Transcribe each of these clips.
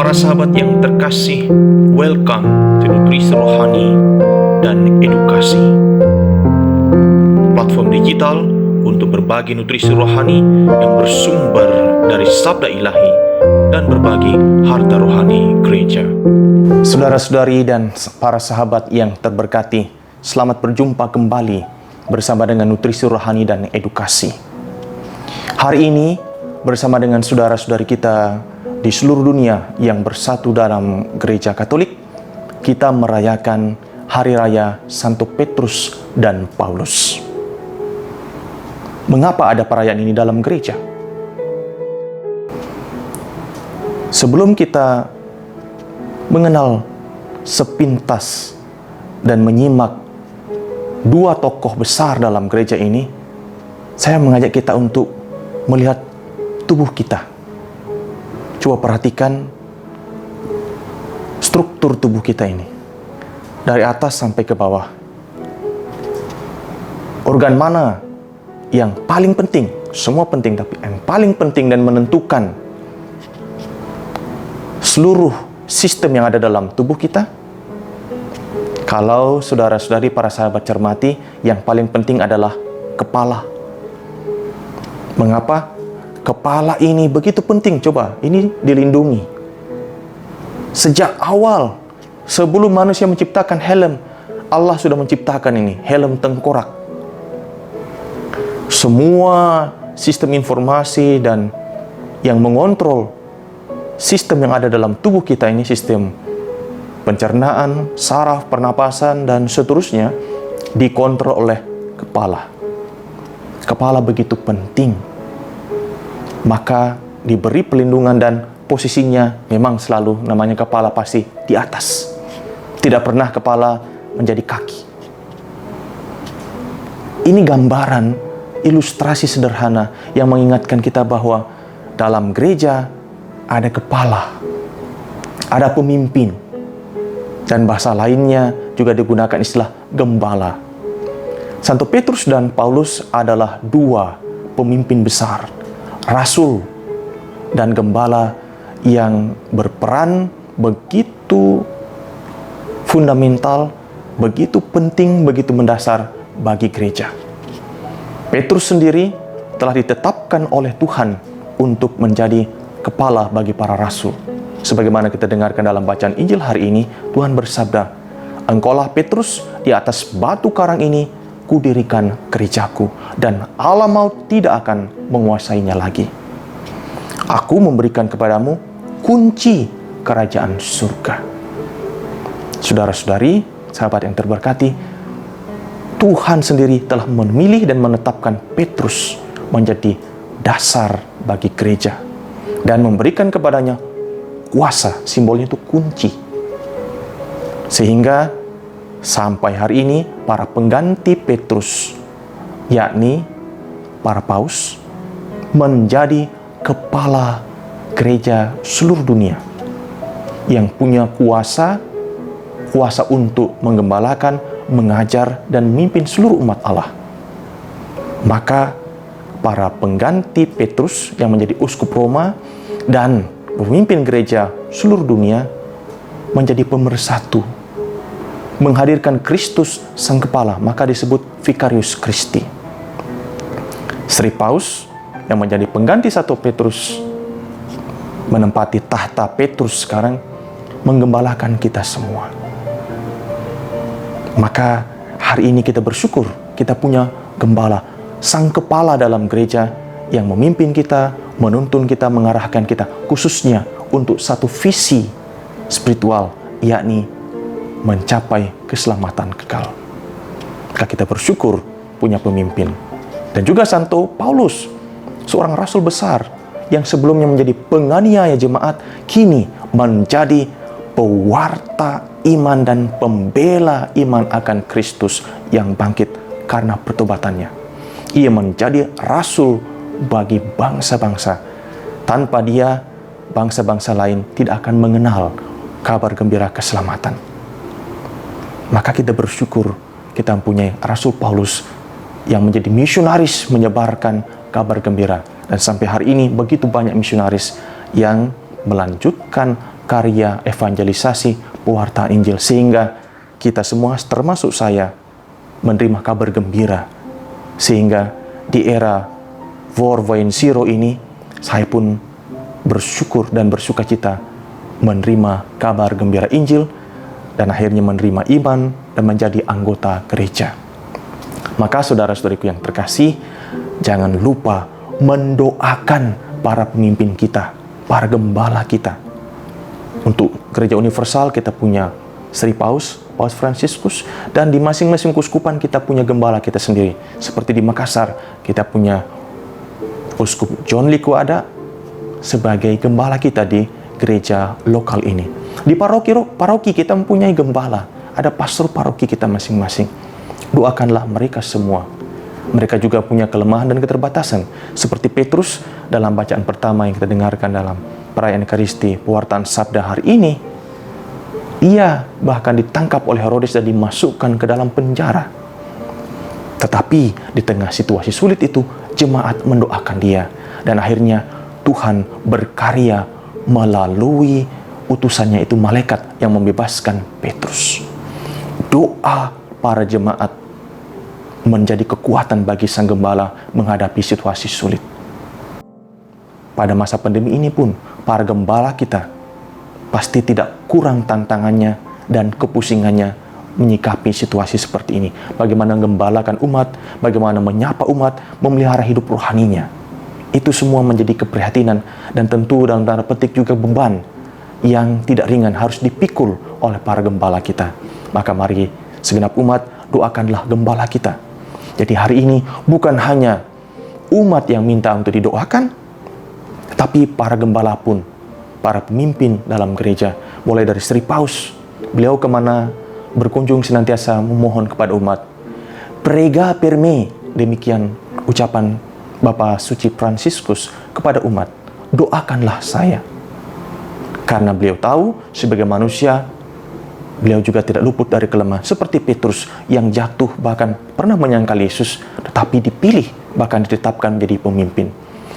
Para sahabat yang terkasih, welcome to Nutrisi Rohani dan Edukasi, platform digital untuk berbagi nutrisi rohani yang bersumber dari sabda ilahi dan berbagi harta rohani gereja. Saudara-saudari dan para sahabat yang terberkati, selamat berjumpa kembali bersama dengan Nutrisi Rohani dan Edukasi. Hari ini bersama dengan saudara-saudari kita di seluruh dunia yang bersatu dalam Gereja Katolik, kita merayakan Hari Raya Santo Petrus dan Paulus. Mengapa ada perayaan ini dalam gereja? Sebelum kita mengenal sepintas dan menyimak dua tokoh besar dalam gereja ini, saya mengajak kita untuk melihat tubuh kita. Coba perhatikan struktur tubuh kita ini, dari atas sampai ke bawah. Organ mana yang paling penting? Semua penting, tapi yang paling penting dan menentukan seluruh sistem yang ada dalam tubuh kita. Kalau saudara-saudari para sahabat cermati, yang paling penting adalah kepala. Mengapa? Kepala ini begitu penting. Coba, ini dilindungi. Sejak awal, sebelum manusia menciptakan helm, Allah sudah menciptakan ini, helm tengkorak. Semua sistem informasi dan yang mengontrol sistem yang ada dalam tubuh kita ini, sistem pencernaan, saraf, pernapasan, dan seterusnya, dikontrol oleh kepala. Kepala begitu penting. Maka diberi pelindungan dan posisinya memang selalu namanya kepala pasti di atas. Tidak pernah kepala menjadi kaki. Ini gambaran, ilustrasi sederhana yang mengingatkan kita bahwa dalam gereja ada kepala, ada pemimpin, dan bahasa lainnya juga digunakan istilah gembala. Santo Petrus dan Paulus adalah dua pemimpin besar, rasul dan gembala yang berperan begitu fundamental, begitu penting, begitu mendasar bagi gereja. Petrus sendiri telah ditetapkan oleh Tuhan untuk menjadi kepala bagi para rasul. Sebagaimana kita dengarkan dalam bacaan Injil hari ini, Tuhan bersabda, "Engkaulah Petrus, di atas batu karang ini kudirikan gerejaku, dan alam maut tidak akan menguasainya lagi. Aku memberikan kepadamu kunci kerajaan surga." Saudara-saudari, sahabat yang terberkati, Tuhan sendiri telah memilih dan menetapkan Petrus menjadi dasar bagi gereja dan memberikan kepadanya kuasa, simbolnya itu kunci. Sehingga sampai hari ini para pengganti Petrus, yakni para paus, menjadi kepala gereja seluruh dunia yang punya kuasa untuk menggembalakan, mengajar, dan memimpin seluruh umat Allah. Maka para pengganti Petrus yang menjadi uskup Roma dan pemimpin gereja seluruh dunia menjadi pemersatu, menghadirkan Kristus sang kepala, maka disebut Vicarius Christi. Sri Paus yang menjadi pengganti Santo Petrus menempati tahta Petrus sekarang, menggembalakan kita semua. Maka hari ini kita bersyukur kita punya gembala, sang kepala dalam gereja yang memimpin kita, menuntun kita, mengarahkan kita, khususnya untuk satu visi spiritual, yakni mencapai keselamatan kekal. Maka kita bersyukur punya pemimpin. Dan juga Santo Paulus, seorang rasul besar yang sebelumnya menjadi penganiaya jemaat, kini menjadi pewarta iman dan pembela iman akan Kristus yang bangkit karena pertobatannya. Ia menjadi rasul bagi bangsa-bangsa. Tanpa dia, bangsa-bangsa lain tidak akan mengenal kabar gembira keselamatan. Maka kita bersyukur kita mempunyai Rasul Paulus yang menjadi misionaris menyebarkan kabar gembira. Dan sampai hari ini begitu banyak misionaris yang melanjutkan karya evangelisasi pewartaan Injil, sehingga kita semua termasuk saya menerima kabar gembira, sehingga di era 4.0 ini saya pun bersyukur dan bersukacita menerima kabar gembira Injil dan akhirnya menerima iman dan menjadi anggota gereja. Maka saudara-saudariku yang terkasih, jangan lupa mendoakan para pemimpin kita, para gembala kita. Untuk gereja universal kita punya Sri Paus Fransiskus, dan di masing-masing keuskupan kita punya gembala kita sendiri. Seperti di Makassar, kita punya Uskup John Likuada sebagai gembala kita di gereja lokal ini. Di paroki kita mempunyai gembala, ada pastor paroki kita masing-masing. Doakanlah mereka semua. Mereka juga punya kelemahan dan keterbatasan. Seperti Petrus dalam bacaan pertama yang kita dengarkan dalam perayaan Ekaristi pewartaan Sabda hari ini. Ia bahkan ditangkap oleh Herodes dan dimasukkan ke dalam penjara. Tetapi di tengah situasi sulit itu, jemaat mendoakan dia. Dan akhirnya Tuhan berkarya melalui utusannya itu malaikat yang membebaskan Petrus. Doa para jemaat menjadi kekuatan bagi sang gembala menghadapi situasi sulit. Pada masa pandemi ini pun, para gembala kita pasti tidak kurang tantangannya dan kepusingannya menyikapi situasi seperti ini. Bagaimana menggembalakan umat, bagaimana menyapa umat, memelihara hidup rohaninya. Itu semua menjadi keprihatinan dan tentu dalam tanda petik juga beban yang tidak ringan harus dipikul oleh para gembala kita. Maka mari segenap umat doakanlah gembala kita. Jadi hari ini bukan hanya umat yang minta untuk didoakan, tapi para gembala pun, para pemimpin dalam gereja, mulai dari Sri Paus, beliau kemana berkunjung senantiasa memohon kepada umat, prega per me, demikian ucapan Bapak Suci Fransiskus kepada umat, doakanlah saya. Karena beliau tahu sebagai manusia, beliau juga tidak luput dari kelemahan. Seperti Petrus yang jatuh bahkan pernah menyangkal Yesus, tetapi dipilih bahkan ditetapkan menjadi pemimpin.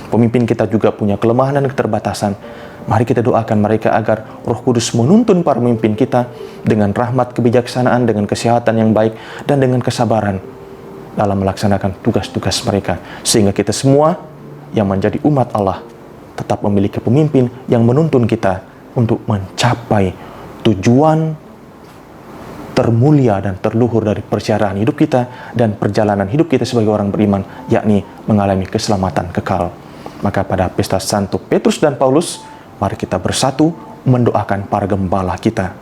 Pemimpin kita juga punya kelemahan dan keterbatasan. Mari kita doakan mereka agar Roh Kudus menuntun para pemimpin kita dengan rahmat kebijaksanaan, dengan kesehatan yang baik, dan dengan kesabaran dalam melaksanakan tugas-tugas mereka. Sehingga kita semua yang menjadi umat Allah tetap memiliki pemimpin yang menuntun kita untuk mencapai tujuan termulia dan terluhur dari perjalanan hidup kita dan perjalanan hidup kita sebagai orang beriman, yakni mengalami keselamatan kekal. Maka pada pesta Santo Petrus dan Paulus, mari kita bersatu mendoakan para gembala kita,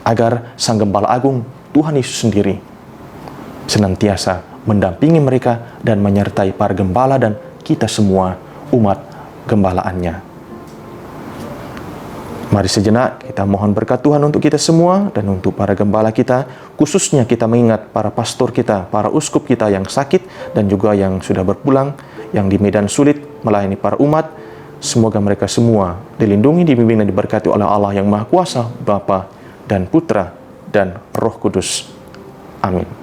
agar Sang Gembala Agung, Tuhan Yesus sendiri, senantiasa mendampingi mereka dan menyertai para gembala dan kita semua umat gembalaannya. Mari sejenak kita mohon berkat Tuhan untuk kita semua dan untuk para gembala kita. Khususnya kita mengingat para pastor kita, para uskup kita yang sakit dan juga yang sudah berpulang, yang di medan sulit melayani para umat. Semoga mereka semua dilindungi, dibimbing dan diberkati oleh Allah yang Maha Kuasa, Bapa dan Putra dan Roh Kudus. Amin.